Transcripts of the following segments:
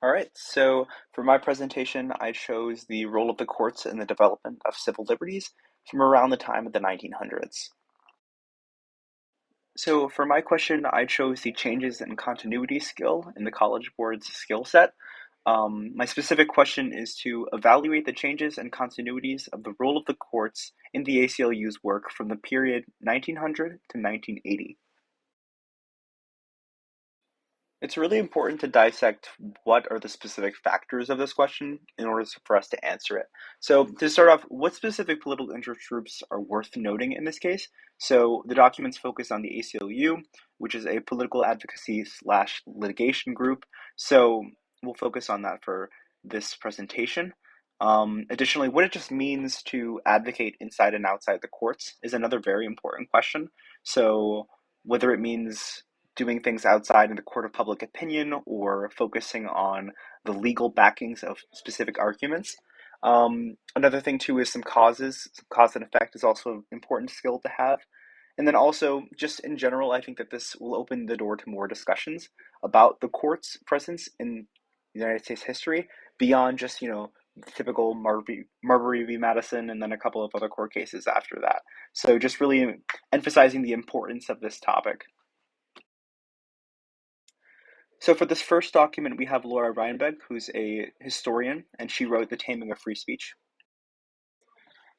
All right, so for my presentation, I chose the role of the courts in the development of civil liberties from around the time of the 1900s. So for my question, I chose the changes in continuity skill in the College Board's skill set. My specific question is to evaluate the changes and continuities of the role of the courts in the ACLU's work from the period 1900 to 1980. It's really important to dissect what are the specific factors of this question in order for us to answer it. So, to start off, what specific political interest groups are worth noting in this case? So, the documents focus on the ACLU, which is a political advocacy slash litigation group. So, we'll focus on that for this presentation. Additionally, what it just means to advocate inside and outside the courts is another very important question. So, whether it means doing things outside in the court of public opinion or focusing on the legal backings of specific arguments. Another thing too is some causes. Some cause and effect is also an important skill to have. And then also, just in general, I think that this will open the door to more discussions about the court's presence in United States history beyond just, typical Marbury v. Madison and then a couple of other court cases after that. So just really emphasizing the importance of this topic. So for this first document, we have Laura Reinberg, who's a historian, and she wrote The Taming of Free Speech.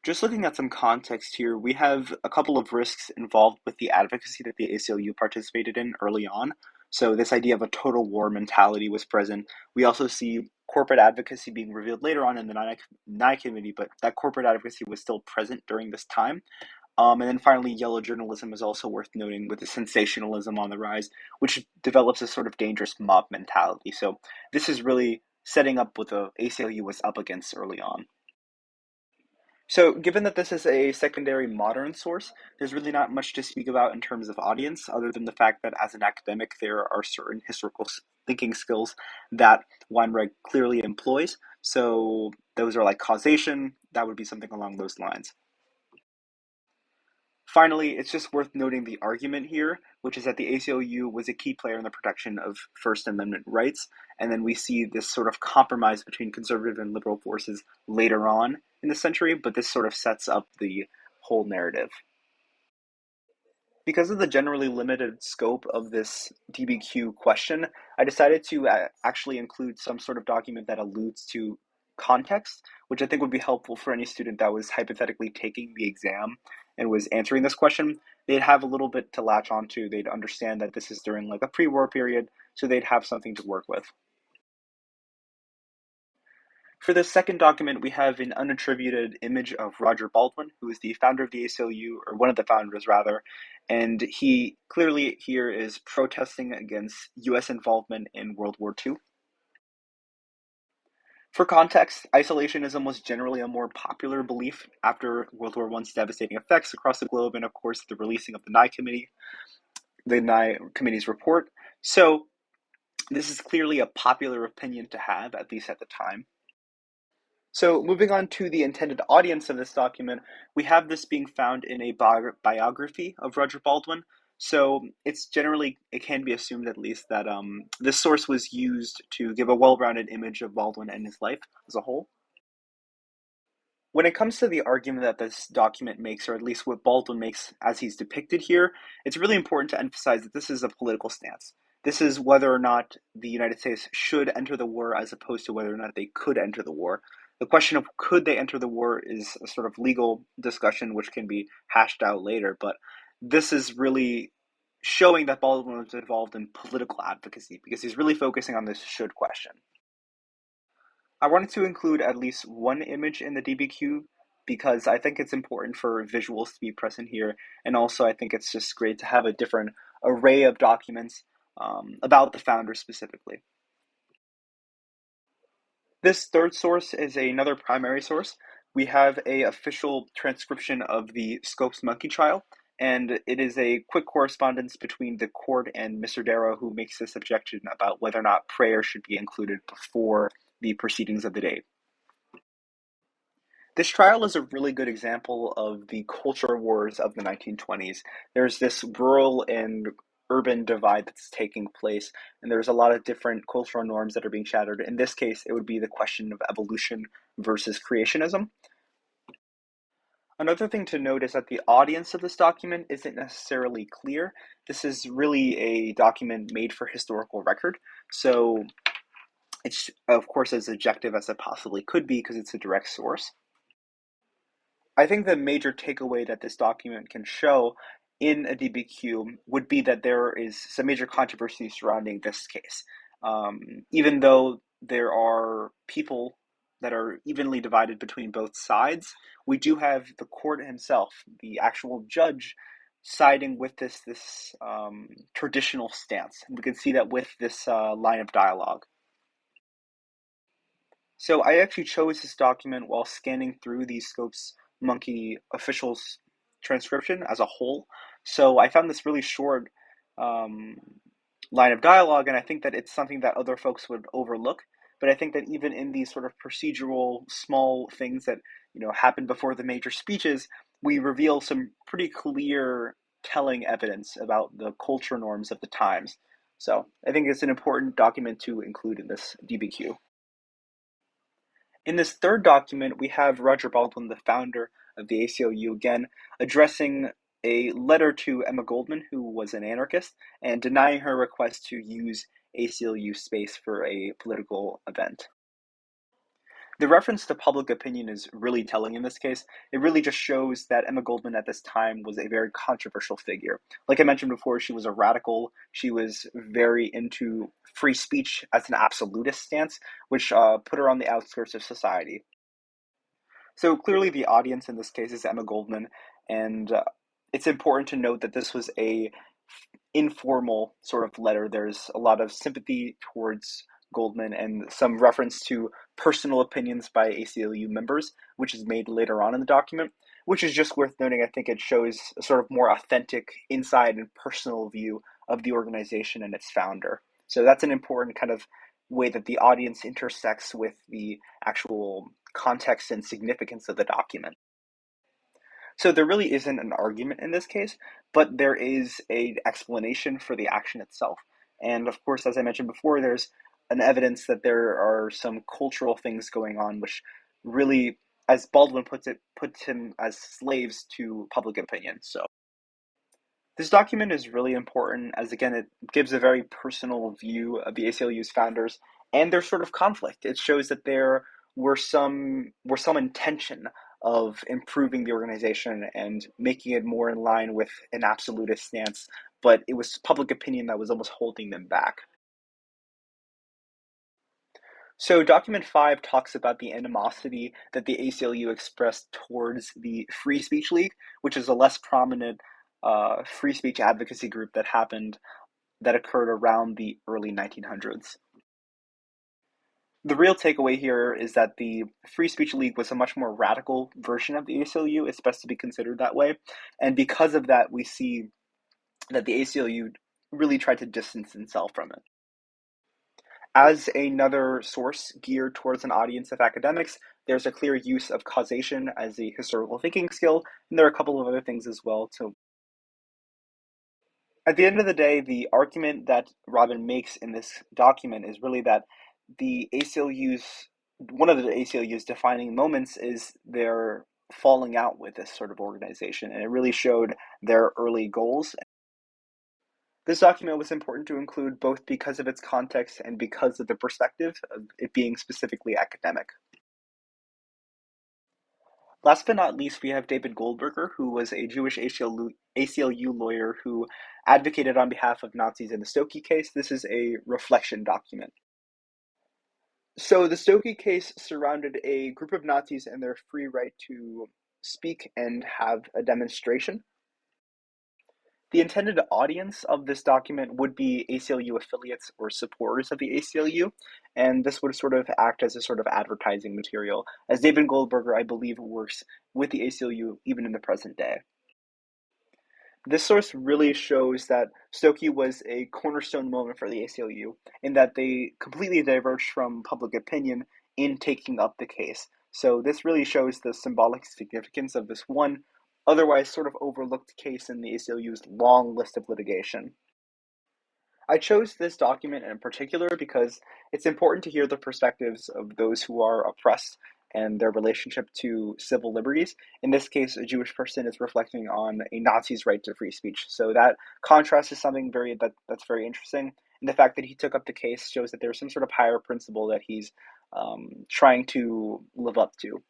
Just looking at some context here, we have a couple of risks involved with the advocacy that the ACLU participated in early on. So this idea of a total war mentality was present. We also see corporate advocacy being revealed later on in the Nye Committee, but that corporate advocacy was still present during this time. And then finally, yellow journalism is also worth noting with the sensationalism on the rise, which develops a sort of dangerous mob mentality. So this is really setting up what the ACLU was up against early on. So given that this is a secondary modern source, there's really not much to speak about in terms of audience, other than the fact that as an academic, there are certain historical thinking skills that Weinreich clearly employs. So those are like causation, that would be something along those lines. Finally, it's just worth noting the argument here, which is that the ACLU was a key player in the protection of First Amendment rights, and then we see this sort of compromise between conservative and liberal forces later on in the century, but this sort of sets up the whole narrative. Because of the generally limited scope of this DBQ question, I decided to actually include some sort of document that alludes to context, which I think would be helpful for any student that was hypothetically taking the exam and was answering this question. They'd have a little bit to latch onto. They'd understand that this is during like a pre-war period, so they'd have something to work with. For the second document, we have an unattributed image of Roger Baldwin, who is the founder of the ACLU, or one of the founders rather, and he clearly here is protesting against US involvement in World War II. For context, isolationism was generally a more popular belief after World War I's devastating effects across the globe, and of course the releasing of the Nye Committee's report. So this is clearly a popular opinion to have, at least at the time. So, moving on to the intended audience of this document, we have this being found in a biography of Roger Baldwin. So, it can be assumed at least that this source was used to give a well rounded image of Baldwin and his life as a whole. When it comes to the argument that this document makes, or at least what Baldwin makes as he's depicted here, it's really important to emphasize that this is a political stance. This is whether or not the United States should enter the war as opposed to whether or not they could enter the war. The question of could they enter the war is a sort of legal discussion which can be hashed out later, but this is really showing that Baldwin was involved in political advocacy because he's really focusing on this should question. I wanted to include at least one image in the DBQ because I think it's important for visuals to be present here. And also, I think it's just great to have a different array of documents about the founder specifically. This third source is another primary source. We have a official transcription of the Scopes monkey trial, and it is a quick correspondence between the court and Mr. Darrow, who makes this objection about whether or not prayer should be included before the proceedings of the day. This trial is a really good example of the culture wars of the 1920s. There's this rural and urban divide that's taking place, and there's a lot of different cultural norms that are being shattered. In this case, it would be the question of evolution versus creationism. Another thing to note is that the audience of this document isn't necessarily clear. This is really a document made for historical record, so it's, of course, as objective as it possibly could be because it's a direct source. I think the major takeaway that this document can show in a DBQ would be that there is some major controversy surrounding this case. Even though there are people that are evenly divided between both sides, we do have the court himself, the actual judge, siding with this traditional stance. And we can see that with this line of dialogue. So I actually chose this document while scanning through the Scopes Monkey officials transcription as a whole. So I found this really short um, line of dialogue, and I think that it's something that other folks would overlook. But I think that even in these sort of procedural small things that happen before the major speeches, we reveal some pretty clear, telling evidence about the culture norms of the times. So I think it's an important document to include in this DBQ. In this third document, we have Roger Baldwin, the founder of the ACLU, again addressing a letter to Emma Goldman, who was an anarchist, and denying her request to use ACLU space for a political event. The reference to public opinion is really telling in this case. It really just shows that Emma Goldman at this time was a very controversial figure. Like I mentioned before, she was a radical. She was very into free speech as an absolutist stance, which put her on the outskirts of society. So clearly, the audience in this case is Emma Goldman, and it's important to note that this was a informal sort of letter. There's a lot of sympathy towards Goldman and some reference to personal opinions by ACLU members, which is made later on in the document, which is just worth noting. I think it shows a sort of more authentic inside and personal view of the organization and its founder. So that's an important kind of way that the audience intersects with the actual context and significance of the document. So there really isn't an argument in this case, but there is an explanation for the action itself. And of course, as I mentioned before, there's an evidence that there are some cultural things going on, which really, as Baldwin puts it, puts him as slaves to public opinion. So this document is really important as, again, it gives a very personal view of the ACLU's founders and their sort of conflict. It shows that there were some intention of improving the organization and making it more in line with an absolutist stance, but it was public opinion that was almost holding them back. So document 5 talks about the animosity that the ACLU expressed towards the Free Speech League, which is a less prominent free speech advocacy group that occurred around the early 1900s. The real takeaway here is that the Free Speech League was a much more radical version of the ACLU. It's best to be considered that way. And because of that, we see that the ACLU really tried to distance itself from it. As another source geared towards an audience of academics, there's a clear use of causation as a historical thinking skill, and there are a couple of other things as well. So at the end of the day, the argument that Robin makes in this document is really that the ACLU's one of the ACLU's defining moments is their falling out with this sort of organization, and it really showed their early goals. This document was important to include both because of its context and because of the perspective of it being specifically academic. Last but not least, we have David Goldberger, who was a Jewish ACLU lawyer who advocated on behalf of Nazis in the Stokey case. This is a reflection document. So the Stokey case surrounded a group of Nazis and their free right to speak and have a demonstration. The intended audience of this document would be ACLU affiliates or supporters of the ACLU, and this would sort of act as a sort of advertising material, as David Goldberger, I believe, works with the ACLU even in the present day. This source really shows that Stokey was a cornerstone moment for the ACLU in that they completely diverged from public opinion in taking up the case. So this really shows the symbolic significance of this one otherwise sort of overlooked case in the ACLU's long list of litigation. I chose this document in particular because it's important to hear the perspectives of those who are oppressed and their relationship to civil liberties. In this case, a Jewish person is reflecting on a Nazi's right to free speech. So that contrast is something that's very interesting. And the fact that he took up the case shows that there's some sort of higher principle that he's trying to live up to.